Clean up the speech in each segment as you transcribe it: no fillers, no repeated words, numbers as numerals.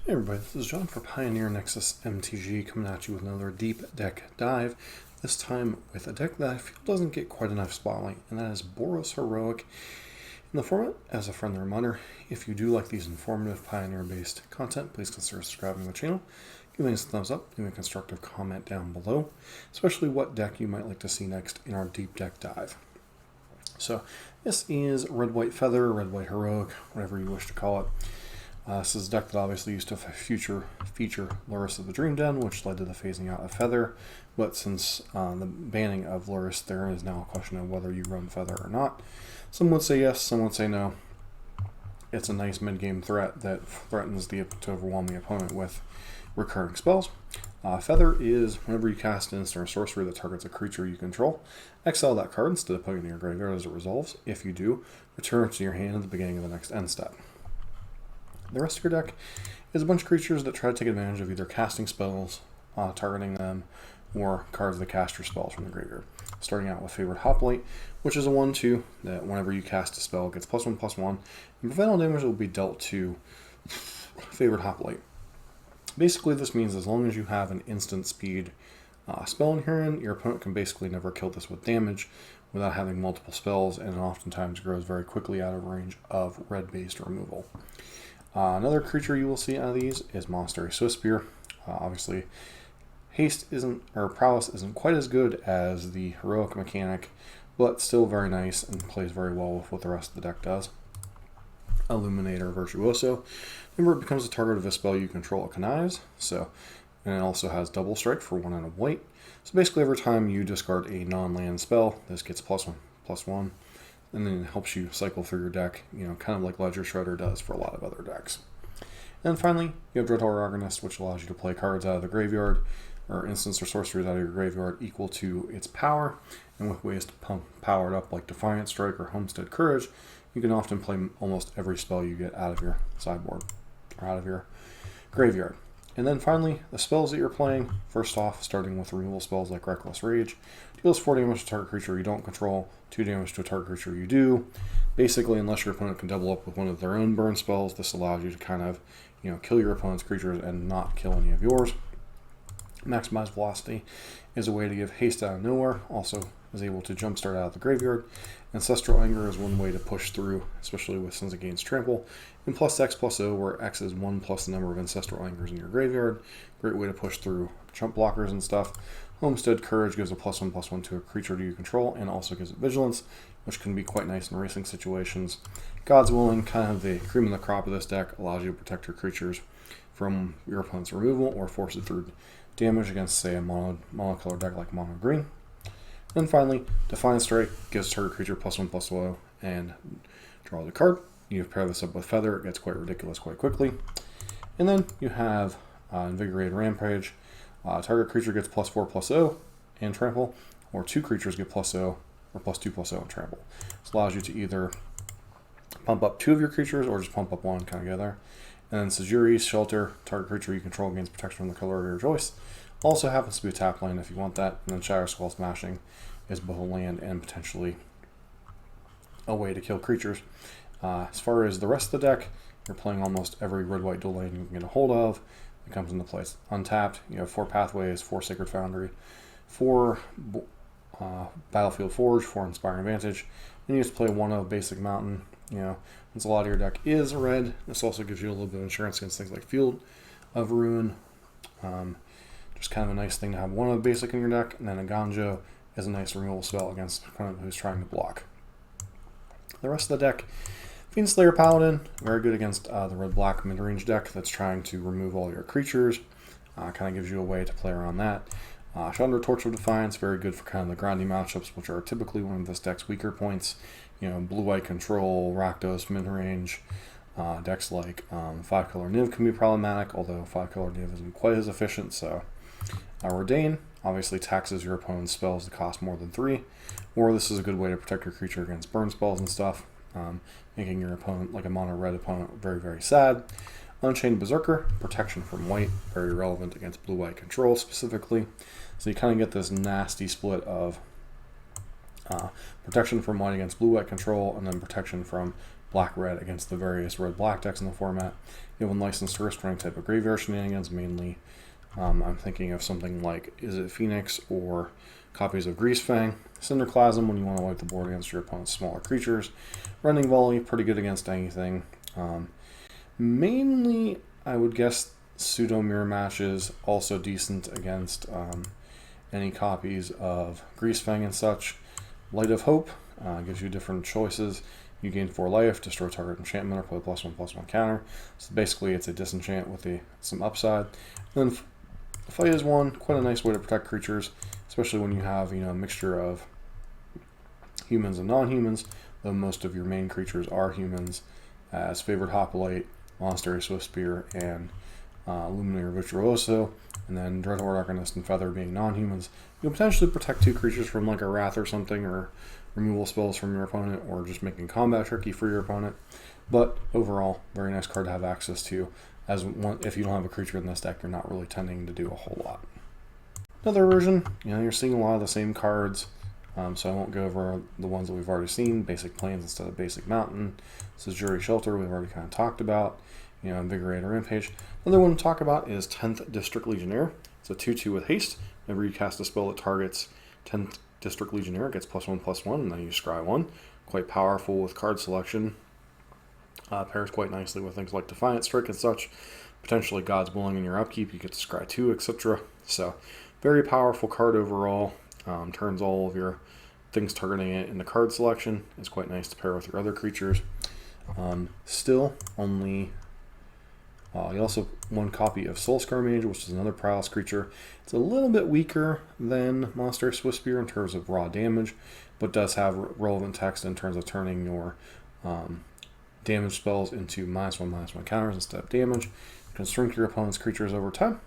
Hey everybody, this is John for Pioneer Nexus MTG coming at you with another deep deck dive, this time with a deck that I feel doesn't get quite enough spotlight, and that is Boros Heroic. In the format, as a friendly reminder, if you do like these informative Pioneer-based content, please consider subscribing to the channel, giving us a thumbs up, leaving a constructive comment down below, especially what deck you might like to see next in our deep deck dive. So this is Red White Feather, Red White Heroic, whatever you wish to call it. This is a deck that obviously used to feature Lurrus of the Dream Den, which led to the phasing out of Feather, but since the banning of Lurrus, there is now a question of whether you run Feather or not. Some would say yes, some would say no. It's a nice mid-game threat that threatens to overwhelm the opponent with recurring spells. Feather is whenever you cast an instant or sorcery that targets a creature you control, exile that card instead of putting it in your graveyard as it resolves. If you do, return it to your hand at the beginning of the next end step. The rest of your deck is a bunch of creatures that try to take advantage of either casting spells, targeting them, or cards that cast your spells from the graveyard. Starting out with Favored Hoplite, which is a 1/2 that whenever you cast a spell gets +1/+1, and prevent all damage will be dealt to Favored Hoplite. Basically, this means as long as you have an instant speed spell in your hand, your opponent can basically never kill this with damage without having multiple spells, and it oftentimes grows very quickly out of range of red-based removal. Another creature you will see out of these is Monastery Swiftspear. Obviously, prowess isn't quite as good as the heroic mechanic, but still very nice and plays very well with what the rest of the deck does. Illuminator Virtuoso. Whenever it becomes a target of a spell you control, it connives. And it also has double strike for 1 and a white. So basically, every time you discard a non-land spell, this gets +1/+1. And then it helps you cycle through your deck, kind of like Ledger Shredder does for a lot of other decks. And then finally, you have Dreadhorde Organist, which allows you to play cards out of the graveyard, or instants or sorceries out of your graveyard equal to its power. And with ways to power it up like Defiant Strike or Homestead Courage, you can often play almost every spell you get out of your sideboard, or out of your graveyard. And then finally, the spells that you're playing, first off, starting with removal spells like Reckless Rage, deals 4 damage to a target creature you don't control, 2 damage to a target creature you do. Basically, unless your opponent can double up with one of their own burn spells, this allows you to kind of, kill your opponent's creatures and not kill any of yours. Maximize Velocity is a way to give haste out of nowhere, also is able to jumpstart out of the graveyard. Ancestral Anger is one way to push through, especially since it gains trample. And +X/+O, where X is 1 plus the number of Ancestral Angers in your graveyard. Great way to push through jump blockers and stuff. Homestead Courage gives a +1/+1 to a creature you control, and also gives it Vigilance, which can be quite nice in racing situations. God's Willing, kind of the cream of the crop of this deck, allows you to protect your creatures from your opponent's removal or force it through damage against, say, a monocolored deck like Mono Green. And finally, Defiant Strike gives target creature +1/+0 and draw the card. You pair this up with Feather, it gets quite ridiculous quite quickly. And then you have Invigorated Rampage. Target creature gets +4/+0 and trample, or 2 creatures get +0 or +2/+0 and trample. This allows you to either pump up 2 of your creatures or just pump up 1 kind of together. And then Sejuri's Shelter, target creature you control gains protection from the color of your choice. Also happens to be a tap land if you want that. And then Shatter Skull Smashing is both a land and potentially a way to kill creatures. As far as the rest of the deck, you're playing almost every red-white dual land you can get a hold of. It comes into place. Untapped, you have 4 Pathways, 4 Sacred Foundry, 4 Battlefield Forge, 4 Inspiring Advantage. Then you just play 1 of Basic Mountain. Since a lot of your deck is red, this also gives you a little bit of insurance against things like Field of Ruin. Just kind of a nice thing to have 1 of Basic in your deck, and then a Ganjo is a nice removal spell against the opponent who's trying to block. The rest of the deck, Fiend Slayer Paladin, very good against the red-black mid-range deck that's trying to remove all your creatures. Kind of gives you a way to play around that. Chandra Torch of Defiance, very good for kind of the grindy matchups, which are typically one of this deck's weaker points. Blue-white control, Rakdos mid-range. Decks like 5-color Niv can be problematic, although 5-color Niv isn't quite as efficient. So Ordain obviously taxes your opponent's spells to cost more than 3, or this is a good way to protect your creature against burn spells and stuff, making your opponent, like a mono-red opponent, very, very sad. Unchained Berserker, protection from white, very relevant against blue-white control specifically. So you kind of get this nasty split of protection from white against blue-white control, and then protection from black-red against the various red-black decks in the format. You have unlicensed risk for any type of graveyard shenanigans, mainly. I'm thinking of something like, is it Phoenix or copies of Greasefang. Cinderclasm when you want to wipe the board against your opponent's smaller creatures. Running Volley, pretty good against anything. Mainly, I would guess Pseudo Mirror Matches, also decent against any copies of Greasefang and such. Light of Hope gives you different choices. You gain 4 life, destroy target enchantment, or play +1/+1 counter. So basically, it's a disenchant with some upside. And then Fight is one, quite a nice way to protect creatures, especially when you have a mixture of humans and non-humans, though most of your main creatures are humans, as Favored Hoplite, Monastery Swiftspear, and Luminator Virtuoso, and then Dreadhorde Arcanist and Feather being non-humans. You'll potentially protect 2 creatures from like a Wrath or something, or removal spells from your opponent, or just making combat tricky for your opponent. But overall, very nice card to have access to, as one, if you don't have a creature in this deck, you're not really tending to do a whole lot. Another version, you're seeing a lot of the same cards, so I won't go over the ones that we've already seen. Basic Plains instead of Basic Mountain. This is Jury Shelter, we've already kind of talked about. Invigorate or Rampage. Another one to talk about is 10th District Legionnaire. It's a 2/2 with haste. Whenever you cast a spell that targets 10th District Legionnaire, it gets +1/+1, and then you scry 1. Quite powerful with card selection. Pairs quite nicely with things like Defiant Strike and such. Potentially God's Willing in your upkeep, you get to scry 2, etc. So, very powerful card overall. Turns all of your things targeting it in the card selection. It's quite nice to pair with your other creatures. Still, only... you also one copy of Soulscar Mage, which is another Prowess creature. It's a little bit weaker than Monster Swiftspear in terms of raw damage, but does have relevant text in terms of turning your damage spells into -1/-1 counters instead of damage. You can shrink your opponent's creatures over time.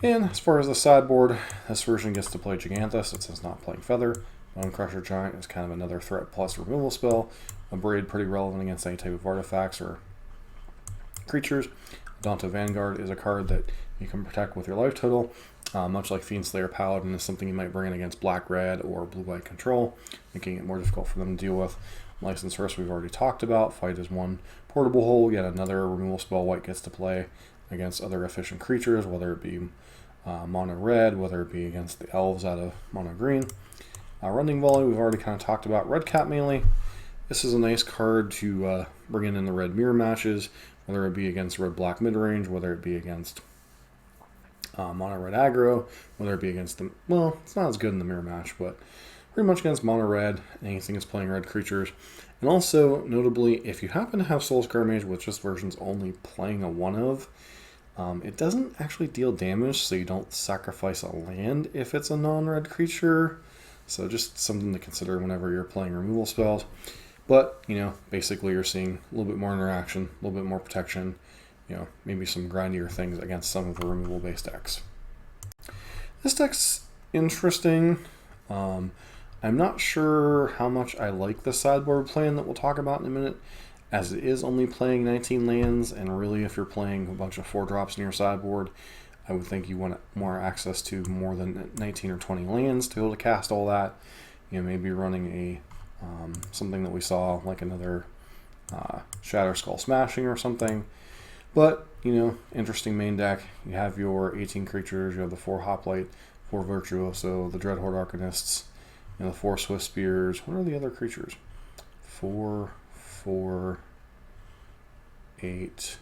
And as far as the sideboard, this version gets to play Giganthus. It says not playing Feather. Bone Crusher Giant is kind of another threat plus removal spell. A Braid, pretty relevant against any type of artifacts or creatures. Adonta Vanguard is a card that you can protect with your life total. Much like Fiendslayer Paladin is something you might bring in against black-red or blue-white control, making it more difficult for them to deal with. Licensed Risk we've already talked about. Fight is one. Portable Hole, yet another removal spell white gets to play against other efficient creatures, whether it be mono red, whether it be against the elves out of mono green. Running Volley, we've already kind of talked about. Red Cap Melee, this is a nice card to bring in the red mirror matches, whether it be against red black mid range, whether it be against mono red aggro, whether it be against the, well, it's not as good in the mirror match, but pretty much against mono red, anything that's playing red creatures. And also, notably, if you happen to have Soulscar Mage, which this version's only playing a 1 of, it doesn't actually deal damage, so you don't sacrifice a land if it's a non-red creature. So just something to consider whenever you're playing removal spells. But, basically you're seeing a little bit more interaction, a little bit more protection, maybe some grindier things against some of the removal-based decks. This deck's interesting. I'm not sure how much I like the sideboard plan that we'll talk about in a minute, as it is only playing 19 lands, and really if you're playing a bunch of 4-drops in your sideboard, I would think you want more access to more than 19 or 20 lands to be able to cast all that. Maybe running a something that we saw, like another Shatter Skull Smashing or something. But, interesting main deck. You have your 18 creatures, you have the 4 Hoplite, 4 Virtuoso, the Dreadhorde Arcanists, and the 4 Swiftspears. What are the other creatures? 4, 8,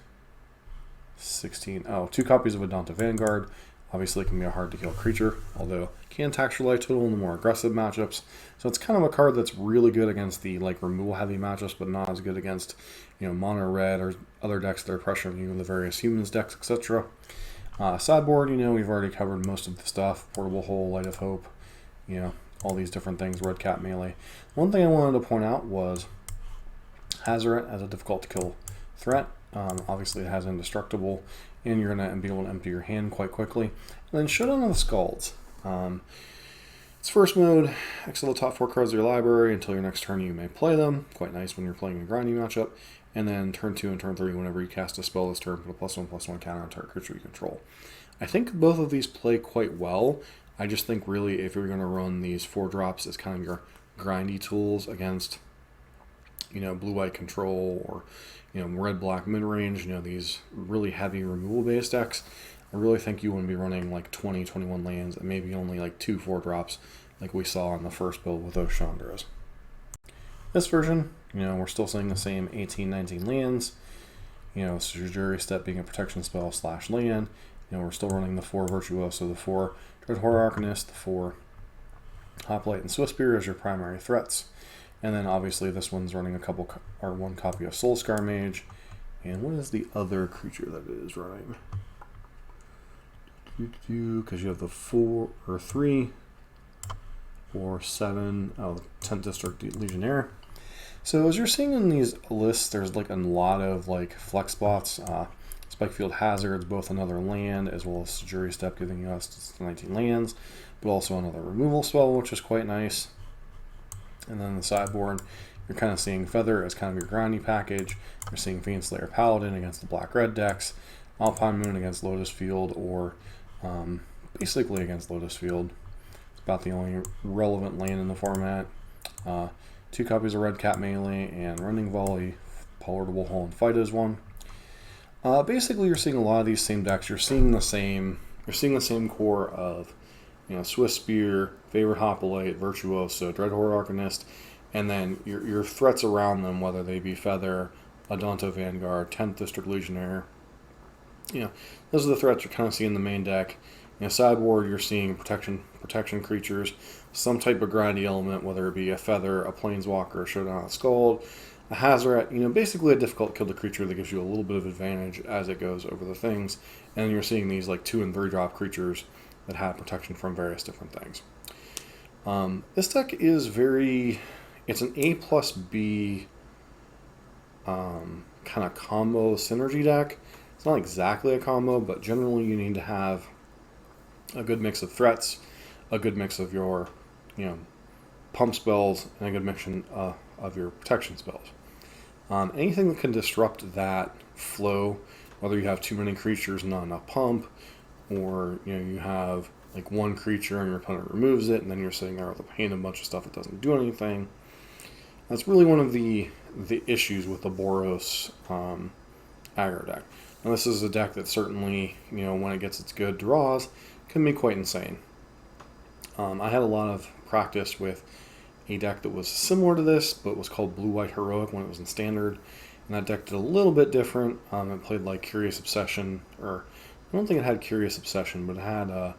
16. Oh, 2 copies of Adonta Vanguard. Obviously, it can be a hard-to-kill creature, although can tax your life total in the more aggressive matchups. So it's kind of a card that's really good against the removal-heavy matchups, but not as good against mono red or other decks that are pressuring you in the various humans decks, etc. Sideboard, we've already covered most of the stuff. Portable Hole, Light of Hope, all these different things. Red Cap Melee. One thing I wanted to point out was Hazoret as a difficult-to-kill threat. Obviously, it has Indestructible, and you're going to be able to empty your hand quite quickly. And then Showdown of the Skalds. Its first mode, exile the top 4 cards of your library until your next turn you may play them. Quite nice when you're playing a grinding matchup. And then turn 2 and turn 3, whenever you cast a spell this turn, put a +1/+1 counter on target creature you control. I think both of these play quite well. I just think really if you're going to run these 4-drops as kind of your grindy tools against, blue-white control or, red-black mid-range, these really heavy removal-based decks, I really think you want to be running like 20, 21 lands and maybe only like 2 4-drops like we saw in the first build with those Chandras. This version, we're still seeing the same 18, 19 lands. Sorcery Step being a protection spell / land. We're still running the 4 Virtuoso, the 4 Dreadhorde Arcanist, the 4 Hoplite and Swiftspear as your primary threats. And then obviously this one's running one copy of Soulscar Mage. And what is the other creature that it is running? Because you have the 4 or 3 or 7, 10th District Legionnaire. So as you're seeing in these lists, there's like a lot of like flex spots. Spikefield Hazard's both another land as well as Jury Step giving us 19 lands, but also another removal spell, which is quite nice. And then the sideboard, you're kind of seeing Feather as kind of your grindy package. You're seeing Fiendslayer Paladin against the black-red decks, Alpine Moon against Lotus Field, or basically against Lotus Field. It's about the only relevant land in the format. 2 copies of Red Cap Melee and Running Volley. Palatable Hull and Fight is one. Basically, you're seeing a lot of these same decks. You're seeing the same core of, Swiftspear, Favorite Hoplite, Virtuoso, Dreadhorde Arcanist, and then your threats around them, whether they be Feather, Adonto Vanguard, 10th District Legionnaire. Those are the threats you're kind of seeing in the main deck. Sideboard, you're seeing protection creatures, some type of grindy element, whether it be a Feather, a Planeswalker, a Showdown of Skald, a Hazoret, basically a difficult kill the creature that gives you a little bit of advantage as it goes over the things. And you're seeing these like 2 and 3 drop creatures that have protection from various different things. This deck is it's an A+B kind of combo synergy deck. It's not exactly a combo, but generally you need to have a good mix of threats, a good mix of your, pump spells, and a good mix of your protection spells. Anything that can disrupt that flow, whether you have too many creatures, not enough pump, or you have like one creature and your opponent removes it, and then you're sitting there with a pain of a bunch of stuff that doesn't do anything. That's really one of the issues with the Boros aggro deck. Now this is a deck that certainly, when it gets its good draws, can be quite insane. I had a lot of practice with a deck that was similar to this, but was called Blue-White Heroic when it was in Standard, and that deck did a little bit different. It played like Curious Obsession, or I don't think it had Curious Obsession, but it had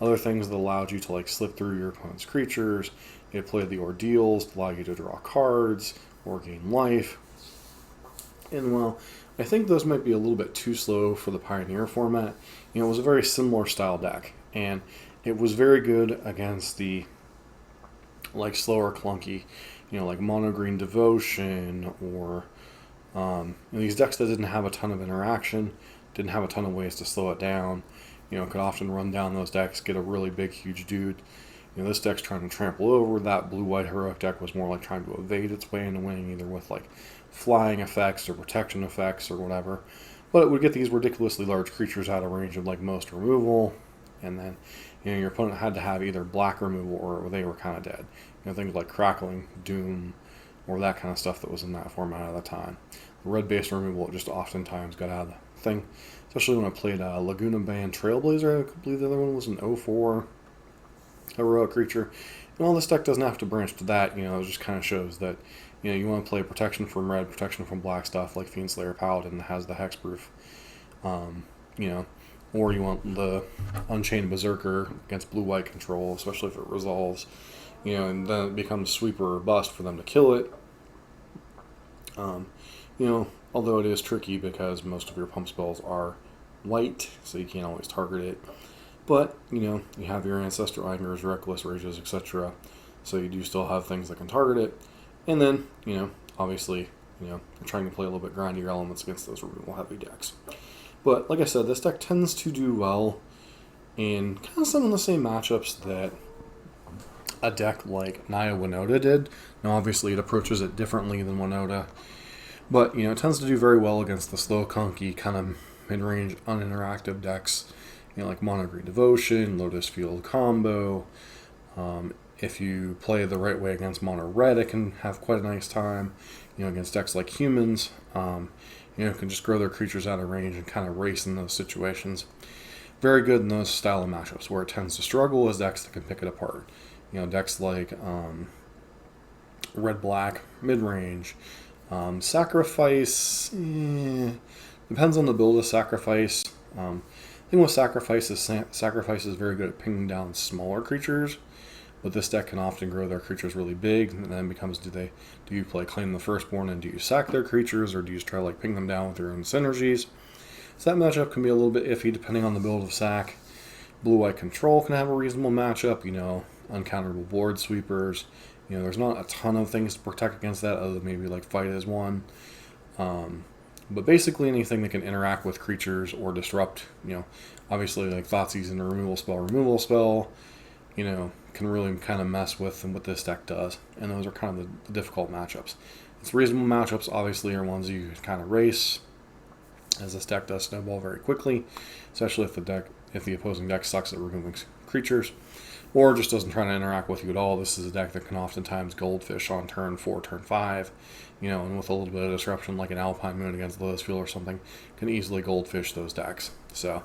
other things that allowed you to like slip through your opponent's creatures. It played the Ordeals to allow you to draw cards or gain life. And well, I think those might be a little bit too slow for the Pioneer format. It was a very similar style deck, and it was very good against the like slower, clunky, like Mono Green Devotion, or these decks that didn't have a ton of interaction, didn't have a ton of ways to slow it down. Could often run down those decks, get a really big, huge dude. This deck's trying to trample over. That Blue-White Heroic deck was more like trying to evade its way into winning, either with like flying effects or protection effects or whatever. But it would get these ridiculously large creatures out of range of like most removal, and then your opponent had to have either black removal or they were kind of dead. Things like Crackling, Doom, or that kind of stuff that was in that format at the time. The red-based removal just oftentimes got out of the thing, especially when I played Laguna Band Trailblazer. I believe the other one was an 04 heroic creature. And all this deck doesn't have to branch to that. It just kind of shows that you want to play protection from red, protection from black stuff like Fiendslayer Paladin that has the hexproof. Or you want the Unchained Berserker against blue-white control, especially if it resolves. And then it becomes sweeper or bust for them to kill it. Although it is tricky because most of your pump spells are white, so you can't always target it. But, you have your Ancestral Angers, Reckless Rages, etc. So you do still have things that can target it. And then, obviously, you're trying to play a little bit grindier elements against those removal heavy decks. But, like I said, this deck tends to do well in kind of some of the same matchups that a deck like Naya Winota did. Now, obviously, it approaches it differently than Winota. But, it tends to do very well against the slow, clunky, kind of mid-range, uninteractive decks. like Mono Green Devotion, Lotus Field combo. If you play the right way against Mono Red, it can have quite a nice time. Against decks like Humans, can just grow their creatures out of range and kind of race in those situations. Very good in those style of matchups. Where it tends to struggle is decks that can pick it apart. Decks like Red-Black, mid-range. Sacrifice, depends on the build of Sacrifice. The thing with Sacrifice is very good at pinging down smaller creatures, but this deck can often grow their creatures really big, and then becomes do you play Claim the Firstborn and do you sack their creatures, or do you just try to ping them down with your own synergies? So that matchup can be a little bit iffy depending on the build of Sack. Blue-White Control can have a reasonable matchup, uncounterable board sweepers. There's not a ton of things to protect against that, other than maybe Fight as one. But basically anything that can interact with creatures or disrupt, obviously Thoughtseize and removal spell, can really kind of mess with what this deck does. And those are kind of the difficult matchups. Its reasonable matchups obviously are ones you kind of race, as this deck does snowball very quickly, especially if the opposing deck sucks at removing creatures, or just doesn't try to interact with you at all. This is a deck that can oftentimes goldfish on turn 4, turn 5, and with a little bit of disruption like an Alpine Moon against Lotus Field or something, can easily goldfish those decks. So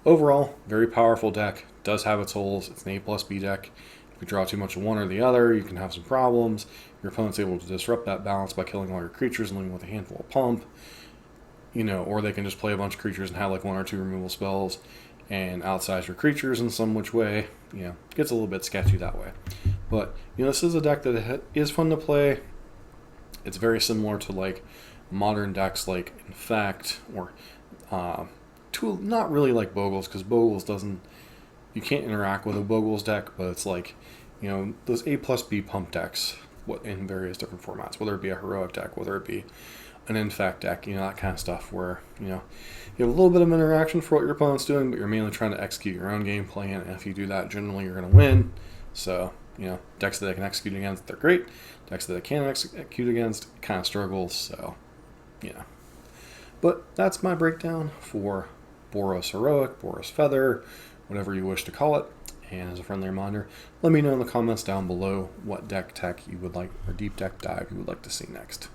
overall, very powerful deck. Does have its holes. It's an A+B deck. If you draw too much of one or the other, you can have some problems. Your opponent's able to disrupt that balance by killing all your creatures and leaving with a handful of pump. Or they can just play a bunch of creatures and have 1 or 2 removal spells and outsize your creatures in some which way. Gets a little bit sketchy that way. But, this is a deck that is fun to play. It's very similar to, modern decks like Infect, or not really like Bogles, because Bogles doesn't... You can't interact with a Bogles deck, but it's those A+B pump decks in various different formats, whether it be a Heroic deck, whether it be an Infect deck, that kind of stuff, where, you have a little bit of interaction for what your opponent's doing, but you're mainly trying to execute your own game plan, and if you do that, generally you're going to win. So, decks that they can execute against, they're great. Decks that they can't execute against, kind of struggles, so, But that's my breakdown for Boros Heroic, Boros Feather, whatever you wish to call it. And as a friendly reminder, let me know in the comments down below what deck tech you would like, or deep deck dive you would like to see next.